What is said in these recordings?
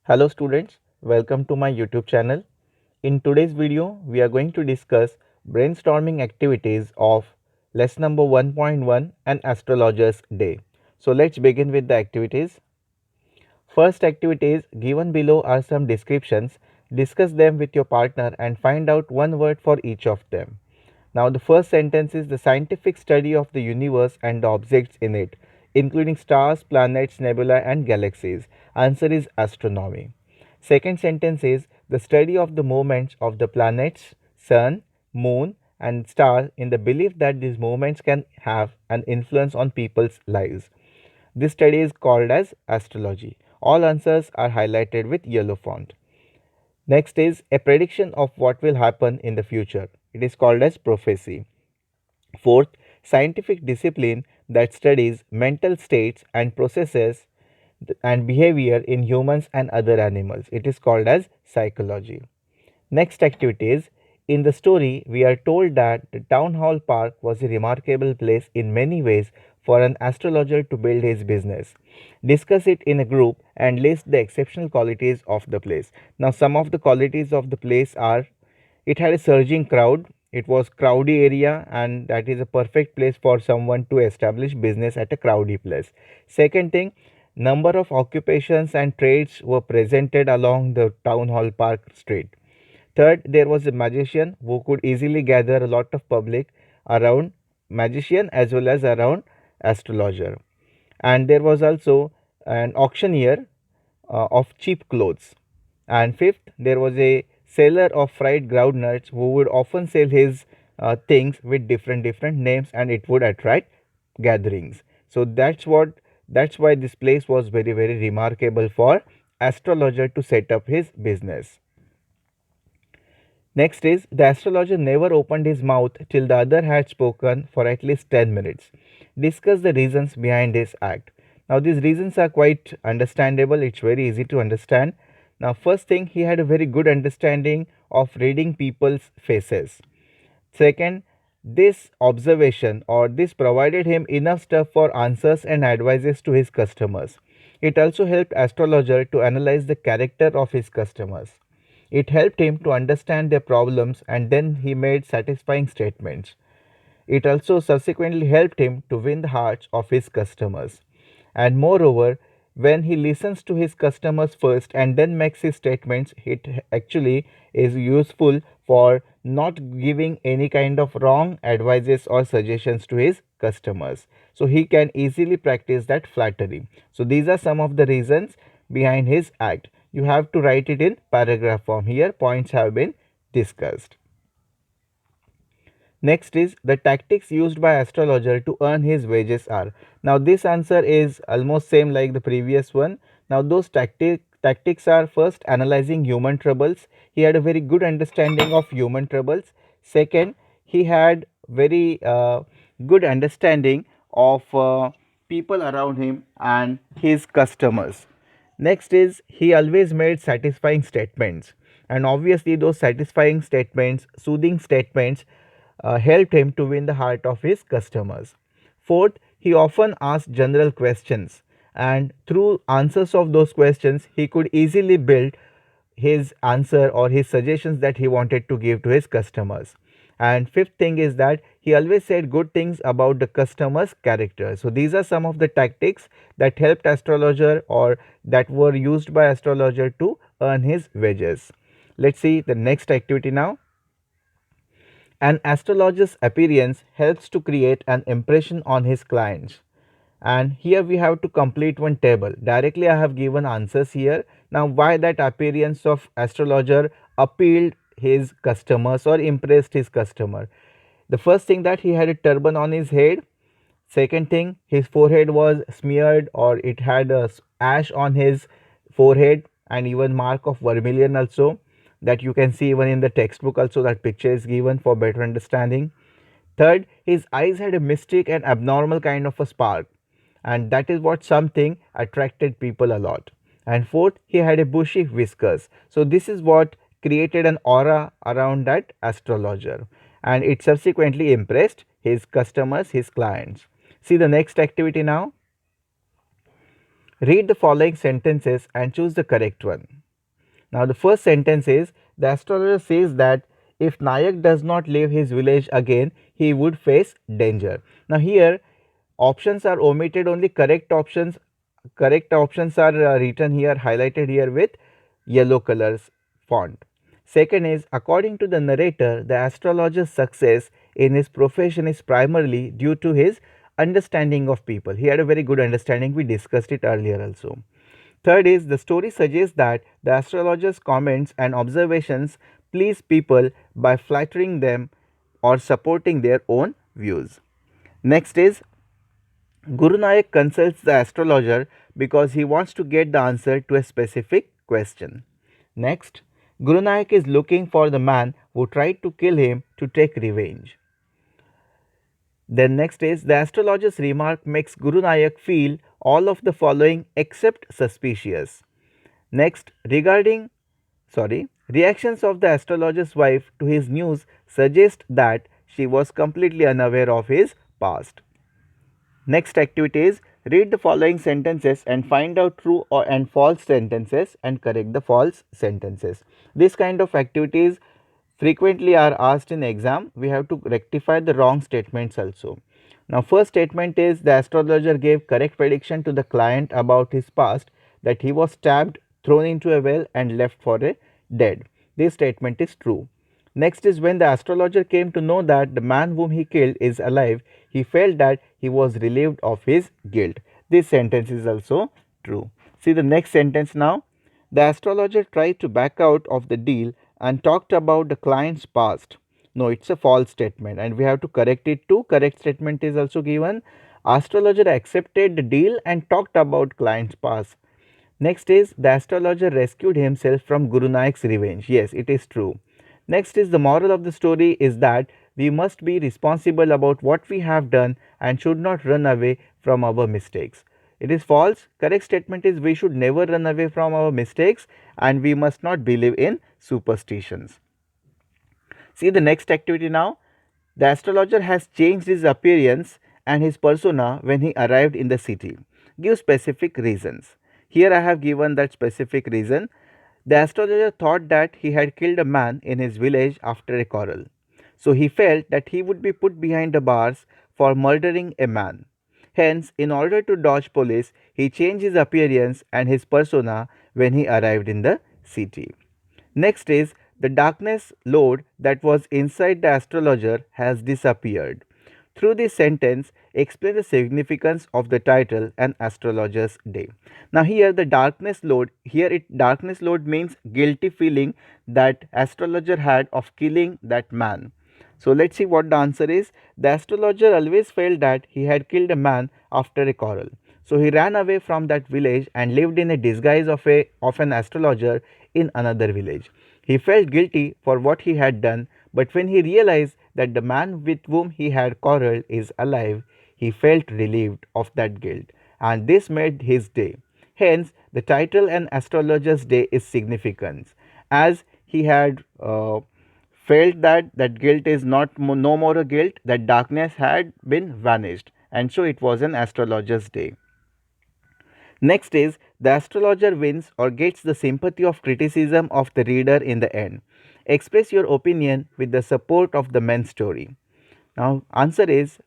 Hello students, welcome to my YouTube channel. In today's video, we are going to discuss brainstorming activities of lesson number 1.1 and Astrologer's Day. So let's begin with the activities. First activities given below are some descriptions. Discuss them with your partner and find out one word for each of them. Now the first sentence is the scientific study of the universe and the objects in it, including stars, planets, nebula and galaxies. Answer is astronomy. Second sentence is the study of the movements of the planets, sun, moon and stars in the belief that these movements can have an influence on people's lives. This study is called as astrology. All answers are highlighted with yellow font. Next is a prediction of what will happen in the future. It is called as prophecy. Fourth, scientific discipline that studies mental states and processes and behavior in humans and other animals. It is called as psychology. Next activities. In the story, we are told that the town hall park was a remarkable place in many ways for an astrologer to build his business. Discuss it in a group and list the exceptional qualities of the place. Now, some of the qualities of the place are it had a surging crowd, it was crowdy area and that is a perfect place for someone to establish business at a crowdy place. Second thing, number of occupations and trades were presented along the town hall park street. Third, there was a magician who could easily gather a lot of public around magician as well as around astrologer. And there was also an auctioneer of cheap clothes. And fifth, there was a seller of fried groundnuts who would often sell his things with different names and it would attract gatherings. So that's why this place was very remarkable for astrologer to set up his business. Next is the astrologer never opened his mouth till the other had spoken for at least 10 minutes. Discuss the reasons behind his act. Now these reasons are quite understandable, it's very easy to understand. Now first thing, he had a very good understanding of reading people's faces. Second, this observation or this provided him enough stuff for answers and advices to his customers. It also helped astrologer to analyze the character of his customers. It helped him to understand their problems and then he made satisfying statements. It also subsequently helped him to win the hearts of his customers. And moreover, when he listens to his customers first and then makes his statements, it actually is useful for not giving any kind of wrong advices or suggestions to his customers. So he can easily practice that flattery. So these are some of the reasons behind his act. You have to write it in paragraph form. Here points have been discussed. Next is the tactics used by astrologer to earn his wages are. Now this answer is almost same like the previous one. Now those tactics are first analyzing human troubles. He had a very good understanding of human troubles. Second, he had very good understanding of people around him and his customers. Next is he always made satisfying statements, and obviously those satisfying statements, soothing statements helped him to win the heart of his customers. Fourth, he often asked general questions, and through answers of those questions, he could easily build his answer or his suggestions that he wanted to give to his customers. And fifth thing is that he always said good things about the customer's character. So these are some of the tactics that helped astrologer or that were used by astrologer to earn his wages. Let's see the next activity now. An astrologer's appearance helps to create an impression on his clients. And here we have to complete one table. Directly I have given answers here. Now why that appearance of astrologer appealed his customers or impressed his customer. The first thing that he had a turban on his head. Second thing, his forehead was smeared or it had a ash on his forehead and even mark of vermilion also, that you can see even in the textbook also, that picture is given for better understanding. Third, his eyes had a mystic and abnormal kind of a spark, and that is what something attracted people a lot. And fourth, he had a bushy whiskers. So this is what created an aura around that astrologer, and it subsequently impressed his customers, his clients. See the next activity now. Read the following sentences and choose the correct one. Now the first sentence is, the astrologer says that if Nayak does not leave his village again, he would face danger. Now here options are omitted, only correct options are written here, highlighted here with yellow colors font. Second is, according to the narrator, the astrologer's success in his profession is primarily due to his understanding of people. He had a very good understanding, we discussed it earlier also. Third is, the story suggests that the astrologer's comments and observations please people by flattering them or supporting their own views. Next is, Guru Nayak consults the astrologer because he wants to get the answer to a specific question. Next, Guru Nayak is looking for the man who tried to kill him to take revenge. Then next is, the astrologer's remark makes Guru Nayak feel all of the following except suspicious. Next, reactions of the astrologer's wife to his news suggest that she was completely unaware of his past. Next activity is, read the following sentences and find out true and false sentences and correct the false sentences. This kind of activities frequently are asked in exam. We have to rectify the wrong statements also. Now first statement is, the astrologer gave correct prediction to the client about his past, that he was stabbed, thrown into a well and left for a dead. This statement is true. Next is, when the astrologer came to know that the man whom he killed is alive, he felt that he was relieved of his guilt. This sentence is also true. See the next sentence now. The astrologer tried to back out of the deal and talked about the client's past. No, it's a false statement and we have to correct it too. Correct statement is also given. Astrologer accepted the deal and talked about client's past. Next is, the astrologer rescued himself from Guru Nayak's revenge. Yes, it is true. Next is, the moral of the story is that we must be responsible about what we have done and should not run away from our mistakes. It is false. Correct statement is, we should never run away from our mistakes and we must not believe in superstitions. See the next activity now. The astrologer has changed his appearance and his persona when he arrived in the city. Give specific reasons. Here I have given that specific reason. The astrologer thought that he had killed a man in his village after a quarrel. So he felt that he would be put behind the bars for murdering a man. Hence, in order to dodge police, he changed his appearance and his persona when he arrived in the city. Next is, the darkness lord that was inside the astrologer has disappeared. Through this sentence, explain the significance of the title An Astrologer's Day. Now here the darkness lord means guilty feeling that astrologer had of killing that man. So let's see what the answer is. The astrologer always felt that he had killed a man after a quarrel. So he ran away from that village and lived in a disguise of an astrologer in another village. He felt guilty for what he had done, but when he realized that the man with whom he had quarreled is alive, he felt relieved of that guilt, and this made his day. Hence, the title An Astrologer's Day is significant, as he had felt that guilt is no more a guilt, that darkness had been vanished, and so it was an astrologer's day. Next is, the astrologer wins or gets the sympathy of criticism of the reader in the end. Express your opinion with the support of the main story. Now answer is,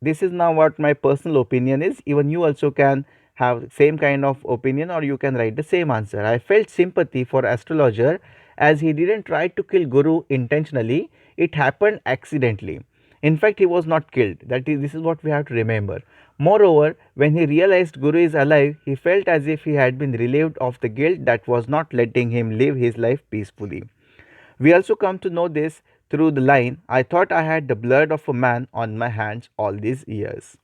this is now what my personal opinion is. Even you also can have same kind of opinion or you can write the same answer. I felt sympathy for astrologer as he didn't try to kill Guru intentionally. It happened accidentally. In fact, he was not killed. This is what we have to remember. Moreover, when he realized Guru is alive, he felt as if he had been relieved of the guilt that was not letting him live his life peacefully. We also come to know this through the line, I thought I had the blood of a man on my hands all these years.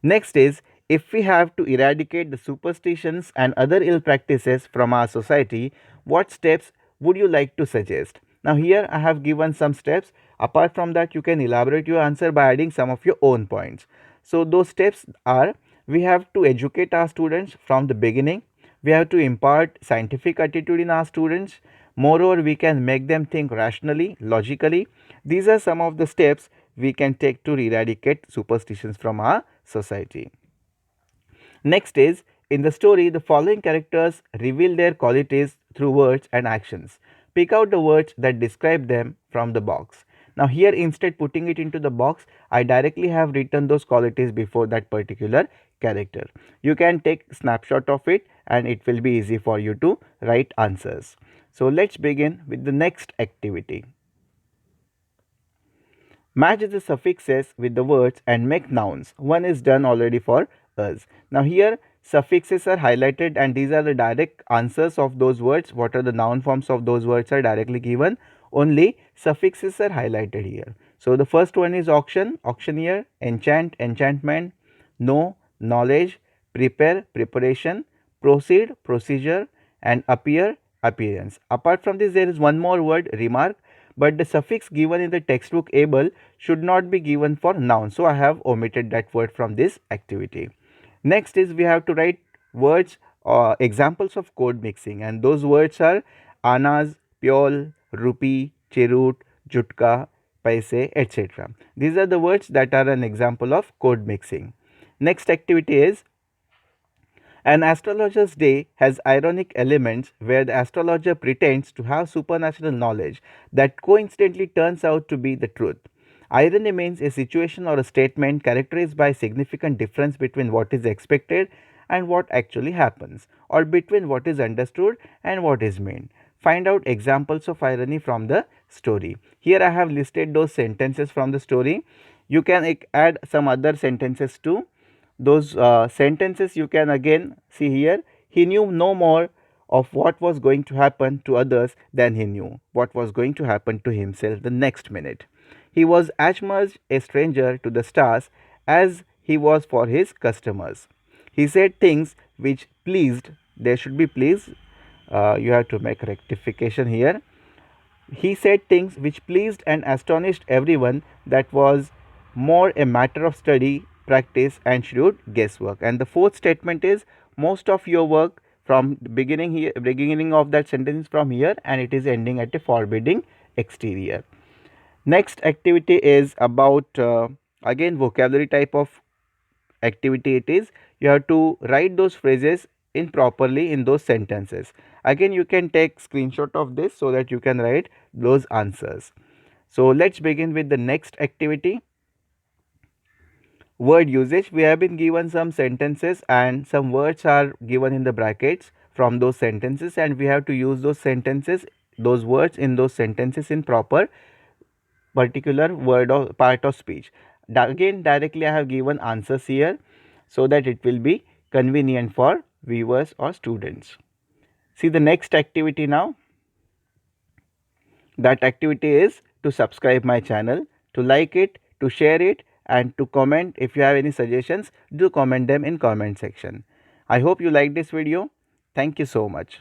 Next is, if we have to eradicate the superstitions and other ill practices from our society, what steps would you like to suggest? Now here I have given some steps. Apart from that, you can elaborate your answer by adding some of your own points. So those steps are, we have to educate our students from the beginning. We have to impart scientific attitude in our students. Moreover, we can make them think rationally, logically. These are some of the steps we can take to eradicate superstitions from our society. Next is, In the story, the following characters reveal their qualities through words and actions. Pick out the words that describe them from the box. Now here, instead putting it into the box, I directly have written those qualities before that particular character. You can take snapshot of it and it will be easy for you to write answers. So let's begin with the next activity. Match the suffixes with the words and make nouns. One is done already for us. Now here suffixes are highlighted and these are the direct answers of those words. What are the noun forms of those words are directly given. Only suffixes are highlighted here. So the first one is auction, auctioneer, enchant, enchantment, know, knowledge, prepare, preparation, proceed, procedure, and appear, appearance. Apart from this, there is one more word, remark, but the suffix given in the textbook able should not be given for noun. So I have omitted that word from this activity. Next is we have to write words or examples of code mixing, and those words are anas, pyol, rupee, cherut, jutka, paise, etc. These are the words that are an example of code mixing. Next activity is an astrologer's day has ironic elements where the astrologer pretends to have supernatural knowledge that coincidentally turns out to be the truth. Irony means a situation or a statement characterized by significant difference between what is expected and what actually happens, or between what is understood and what is meant. Find out examples of irony from the story. Here I have listed those sentences from the story. You can add some other sentences too. Those sentences you can again see here. He knew no more of what was going to happen to others than he knew what was going to happen to himself the next minute. He was as much a stranger to the stars as he was for his customers. He said things which pleased, there should be pleased, you have to make rectification here. He said things which pleased and astonished everyone, that was more a matter of study, practice, and shrewd guesswork. And the fourth statement is most of your work from beginning of that sentence from here, and it is ending at a forbidding exterior. Next activity is about again vocabulary type of activity. It is you have to write those phrases in properly in those sentences. Again you can take screenshot of this so that you can write those answers. So let's begin with the next activity. Word usage. We have been given some sentences and some words are given in the brackets from those sentences, and we have to use those sentences, those words in those sentences in proper particular word or part of speech. Again directly I have given answers here so that it will be convenient for viewers or students. See the next activity now. That activity is to subscribe my channel, to like it, to share it, and to comment. If you have any suggestions, do comment them in comment section. I hope you like this video. Thank you so much.